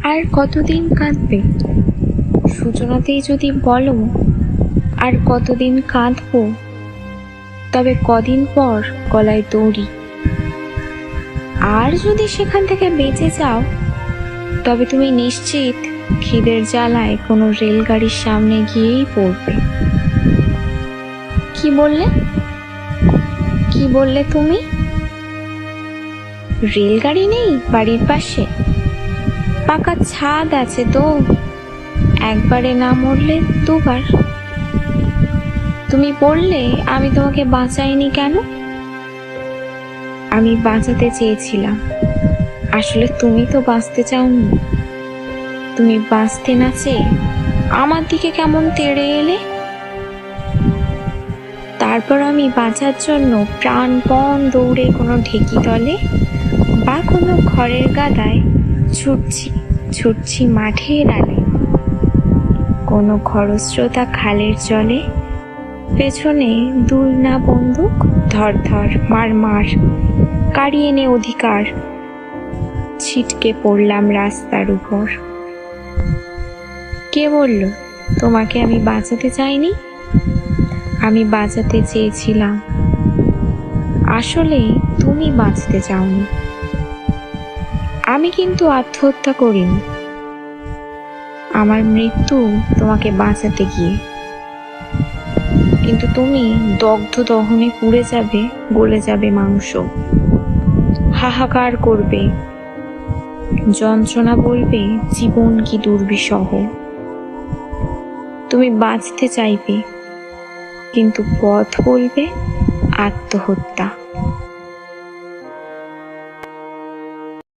আর কতদিন কাঁদবে? সূচনাতেই যদি বলো আর কতদিন কাঁদবো, তবে কদিন পর গলায় দড়ি। আর যদি সেখান থেকে বেঁচে যাও, তবে তুমি নিশ্চিত খিদের জ্বালায় কোনো রেলগাড়ির সামনে গিয়েই পড়বে। কি বললে? কি বললে তুমি? রেলগাড়ি নেই বাড়ির পাশে? পাকা ছাদ আছে তো, একবারে না মরলে দুবার। তুমি বললে আমি তোমাকে বাঁচাইনি কেন? আমি বাঁচাতে চেয়েছিলাম, আসলে তুমি তো বাঁচতে চাওনি। তুমি বাঁচতে না চেয়ে আমার দিকে কেমন তেড়ে এলে। তারপর আমি বাঁচার জন্য প্রাণপণ দৌড়ে কোনো ঢেকি তলে বা কোনো ঘরের গাদায় ছুটছি মাঠের আলে, কোনো খরস্রোতা খালের জলে, পেছনে দুল না বন্দুক, ধর ধর মার মার, কাড়িয়ে নে অধিকার। ছিটকে পড়লাম রাস্তার উপর। কে বলল তোমাকে আমি বাঁচাতে চাইনি? আমি বাঁচাতে চেয়েছিলাম, আসলে তুমি বাঁচতে চাওনি। আমি কিন্তু আত্মহত্যা করিনি, আমার মৃত্যু তোমাকে বাঁচাতে গিয়ে। কিন্তু তুমি দগ্ধ দহনে পুড়ে যাবে, গলে যাবে মাংস, হাহাকার করবে, যন্ত্রণা বলবে জীবন কি দুর্বিষহ। তুমি বাঁচতে চাইবে, কিন্তু পথ বলবে আত্মহত্যা।